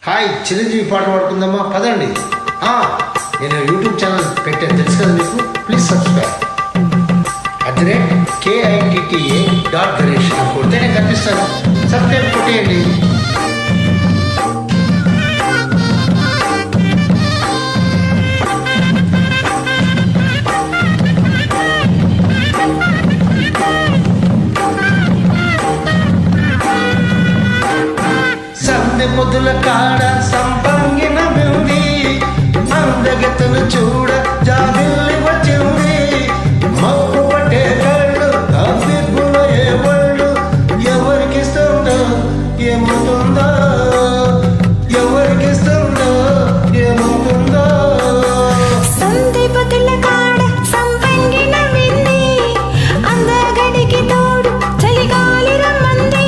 Hi Chiranjeevi పాట పాడుకుందామా పదండి. నేను యూట్యూబ్ ఛానల్ పెట్టాను తెలుసు కదా మీకు. ప్లీజ్ సబ్స్క్రైబ్ @KITTA.Ganesh అని కొడితే నేను కనిపిస్తాను. సబ్స్క్రైబ్ కొట్టేయండి. పొద్దుల కాడ సంపంగిన ఉంది, అందగతను చూడ జాబిల్లి వచ్చింది. మప్పు పట్టే కళ్ళు కవ్విబ్బుల ఏ వాళ్ళు ఎవరికిస్తుందో ఏమవుతుందో, ఎవరికిస్తుందో ఏమవుతుందో. సంధి పొద్దుల కాడ సంపంగిన వింది, అందగడికి తోడు చలిగాలి రమ్మంది.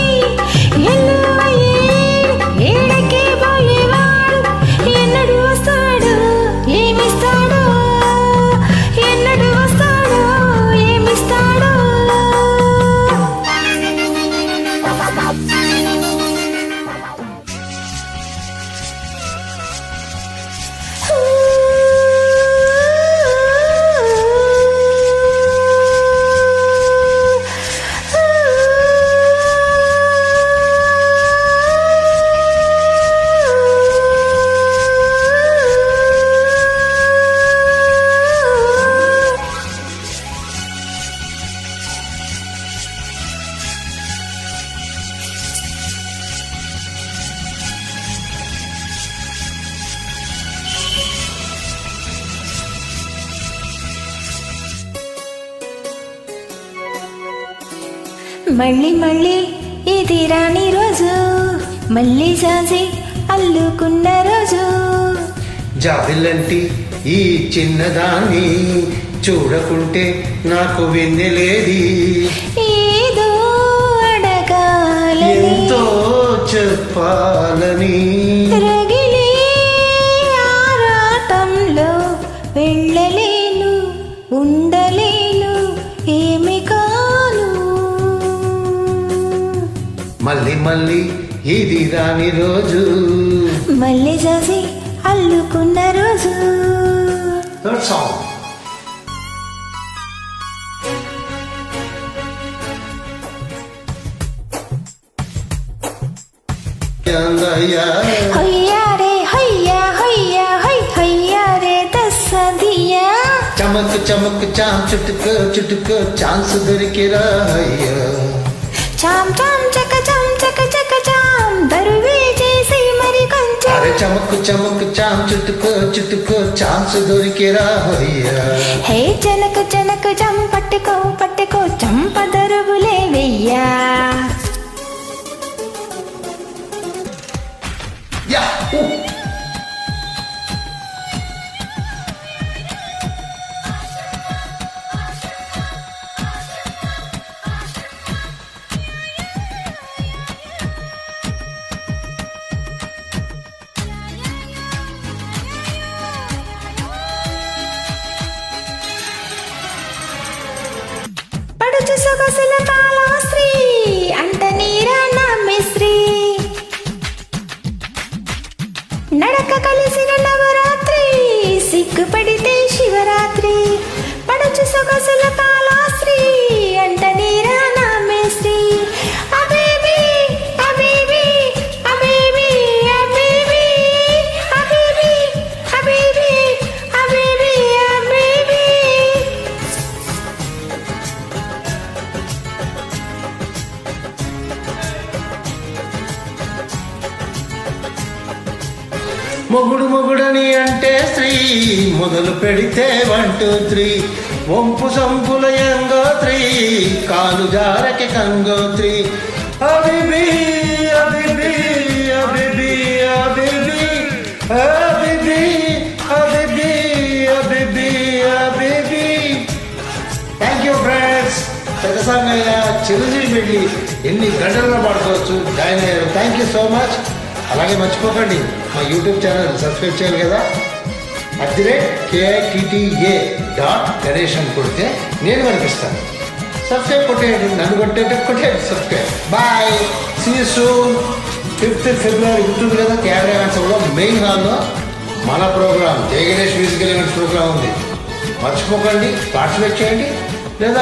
మళ్ళీ మళ్ళీ ఇది రాని రోజు, మళ్ళీ జాజి అల్లుకున్న రోజు. జాబిల్లంటి ఈ చిన్నదాన్ని చూడకుంటే నాకు వెన్నెలేది. ఏదో అడగాలని ఎంతో చెప్పాలని రగిలే ఆరాటంలో వెళ్ళలేను, ఉండలేను, ఏమి కాను. మళ్ళీ మళ్ళీ ఇది రాని రోజు, మళ్ళీ జాజి అల్లుకున్న రోజు. That's all. హొయ్యా ray హొయ్యా హొయ్యా హొయ్ హొయ్యా ray దస్సదియా. చమక్ చమక్ చాం చుట్టుకో చుట్టుకో chance దొరికిరా అయ్యా. చాం చాం చక చాం దరువే చేసి మరి కొంచెం. అరే చమక్ చమక్ చాం చుట్టుకో చుట్టుకో ఛాన్స్ దొరికిరా అయ్యా. హే జనకు జనకు జం పట్టుకో పట్టుకో చంప దరువులే వెయ్యా. పడుచు సొగసుల కాళాశ్రీ అంట నీరా నా మిశ్రీ. నడక కలిసిన నవరాత్రి సిగ్గుపడితే శివరాత్రి. పడుచు సొగసుల కాళాశ్రీ అంట నీరా నా మిశ్రీ. అబేబీ అబేబీ అబేబీ అబేబీ అబేబీ అబేబీ అబేబీ అబేబీ. మొగుడు మొగుడని అంటే స్త్రీ మొదలు పెడితే 1 2 3 వంపు సంపుల యంగోత్రి కాలు జారకి కంగోత్రి. అబిబి అబిబి అబిబి అబిబి అబిబి అబిబి అబిబి అబిబి. Thank you friends. పెద్ద సాంగయ్య చిరంజీవి వెళ్ళి ఎన్ని గంటల్లో పాడుకోవచ్చు జాయిన్ అయ్యారు. Thank you so much. అలాగే మర్చిపోకండి మా యూట్యూబ్ ఛానల్ సబ్స్క్రైబ్ చేయాలి కదా. @KITTA.Ganesh అని కొడితే నేను కనిపిస్తాను. సబ్స్క్రైబ్ కొట్టేయండి, నన్ను కొట్టేయండి subscribe. Bye, see you soon. 5th ఫిబ్రవరి ఉంటుంది కదా, కెమెరా మెయిన్ హాల్లో మన program Jaya Ganesh musical events program ఉంది. మర్చిపోకండి, పార్టిసిపేట్ చేయండి. లేదా